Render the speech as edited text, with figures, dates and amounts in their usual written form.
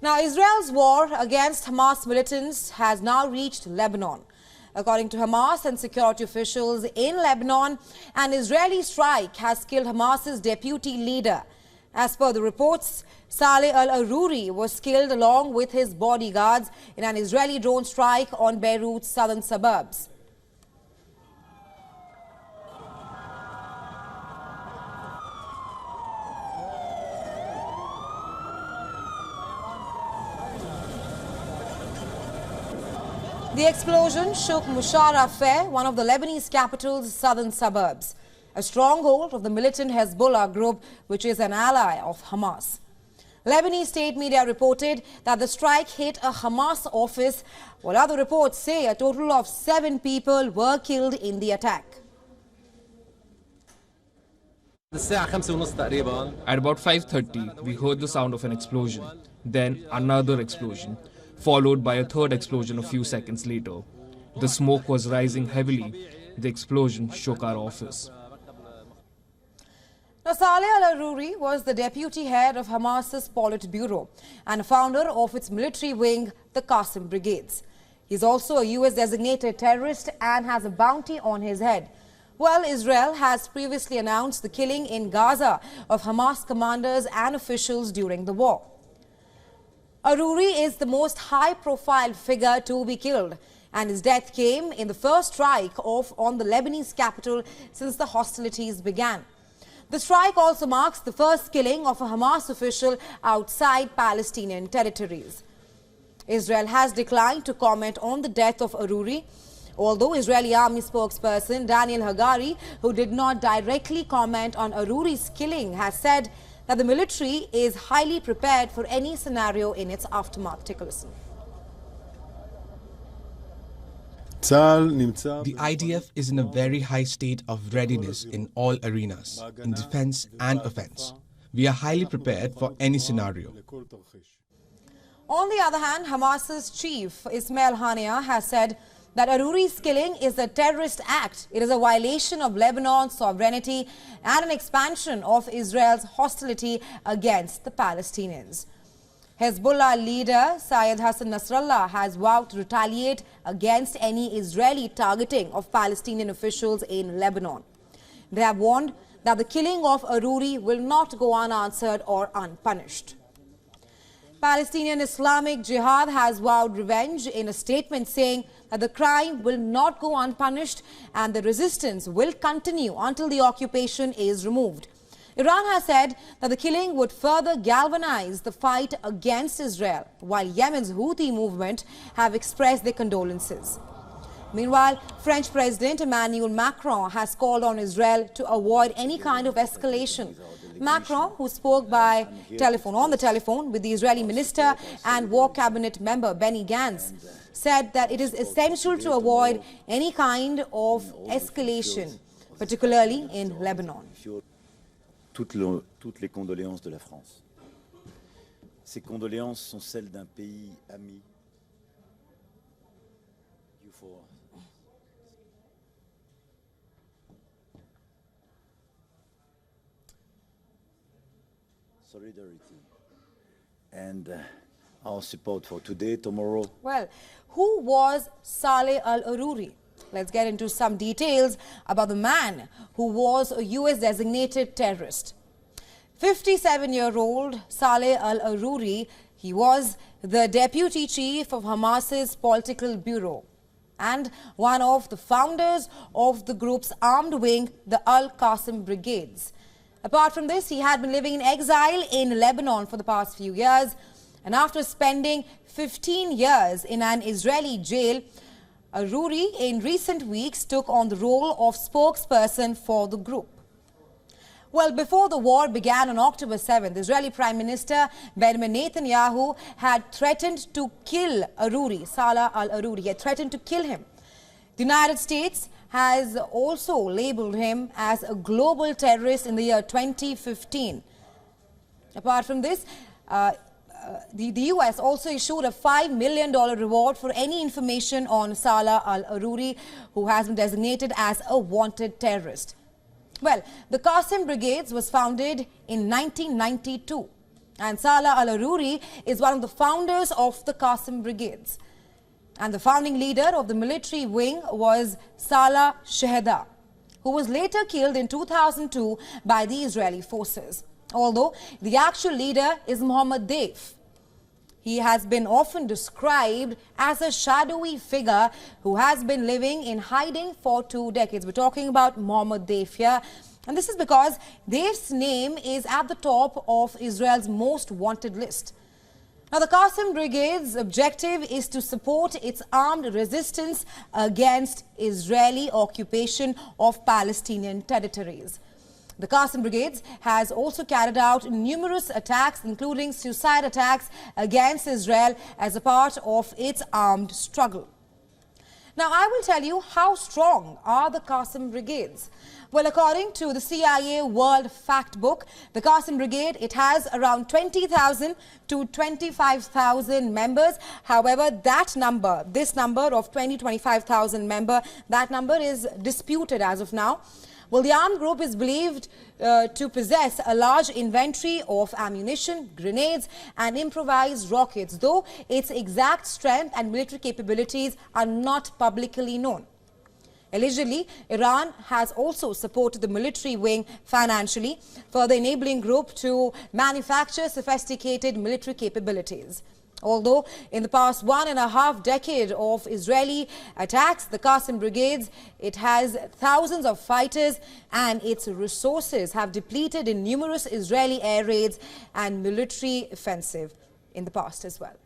Now, Israel's war against Hamas militants has now reached Lebanon. According to Hamas and security officials in Lebanon, an Israeli strike has killed Hamas's deputy leader. As per the reports, Saleh Al-Arouri was killed along with his bodyguards in an Israeli drone strike on Beirut's southern suburbs. The explosion shook Musharafieh, one of the Lebanese capital's southern suburbs, a stronghold of the militant Hezbollah group, which is an ally of Hamas. Lebanese state media reported that the strike hit a Hamas office, while other reports say a total of 7 people were killed in the attack. At about 5:30, we heard the sound of an explosion, then another explosion, followed by a third explosion a few seconds later. The smoke was rising heavily. The explosion shook our office. Now, Saleh Al-Arouri was the deputy head of Hamas's Politburo and a founder of its military wing, the Qasim Brigades. He's also a US designated terrorist and has a bounty on his head. Well, Israel has previously announced the killing in Gaza of Hamas commanders and officials during the war. Arouri is the most high-profile figure to be killed, and his death came in the first strike on the Lebanese capital since the hostilities began. The strike also marks the first killing of a Hamas official outside Palestinian territories. Israel has declined to comment on the death of Arouri, although Israeli army spokesperson Daniel Hagari, who did not directly comment on Arouri's killing, has said that the military is highly prepared for any scenario in its aftermath. Take a listen. The IDF is in a very high state of readiness in all arenas, in defense and offense. We are highly prepared for any scenario. On the other hand, Hamas's chief Ismail Haniyeh has said that Arouri's killing is a terrorist act. It is a violation of Lebanon's sovereignty and an expansion of Israel's hostility against the Palestinians. Hezbollah leader Syed Hassan Nasrallah has vowed to retaliate against any Israeli targeting of Palestinian officials in Lebanon. They have warned that the killing of Arouri will not go unanswered or unpunished. Palestinian Islamic Jihad has vowed revenge in a statement saying that the crime will not go unpunished and the resistance will continue until the occupation is removed. Iran has said that the killing would further galvanize the fight against Israel, while Yemen's Houthi movement have expressed their condolences. Meanwhile, French President Emmanuel Macron has called on Israel to avoid any kind of escalation. Macron, who spoke on the telephone with the Israeli minister and war cabinet member Benny Gantz, said that it is essential to avoid any kind of escalation, particularly in Lebanon. Toutes les condoléances de la France. Ces condoléances sont celles d'un pays ami. Solidarity and our support for today, tomorrow. Well, who was Saleh Al-Arouri? Let's get into some details about the man who was a US designated terrorist. 57-year-old Saleh Al-Arouri, he was the deputy chief of Hamas's political bureau and one of the founders of the group's armed wing, the Al-Qasim Brigades. Apart from this, he had been living in exile in Lebanon for the past few years, and after spending 15 years in an Israeli jail, Arouri in recent weeks took on the role of spokesperson for the group. Well, before the war began on October 7th, Israeli Prime Minister Benjamin Netanyahu had threatened to kill Arouri, Saleh Al-Arouri. He had threatened to kill him. The United States has also labeled him as a global terrorist in the year 2015. Apart from this, the US also issued a $5 million reward for any information on Saleh Al-Arouri, who has been designated as a wanted terrorist. Well, the Qasim Brigades was founded in 1992. And Saleh Al-Arouri is one of the founders of the Qasim Brigades. And the founding leader of the military wing was Saleh Shehda, who was later killed in 2002 by the Israeli forces. Although the actual leader is Mohammed Deif. He has been often described as a shadowy figure who has been living in hiding for 2 decades. We're talking about Mohammed Deif here. And this is because Deif's name is at the top of Israel's most wanted list. Now, the Qasim Brigade's objective is to support its armed resistance against Israeli occupation of Palestinian territories. The Qasim Brigades has also carried out numerous attacks, including suicide attacks against Israel as a part of its armed struggle. Now, I will tell you how strong are the Qasim Brigades. Well, according to the CIA World Fact Book, the Qasim Brigade, it has around 20,000 to 25,000 members. However, this number of 25,000 members, that number is disputed as of now. Well, the armed group is believed to possess a large inventory of ammunition, grenades and improvised rockets, though its exact strength and military capabilities are not publicly known. Allegedly, Iran has also supported the military wing financially, further enabling group to manufacture sophisticated military capabilities. Although in the past 1.5 decades of Israeli attacks, the Qasim Brigades, it has thousands of fighters and its resources have depleted in numerous Israeli air raids and military offensive in the past as well.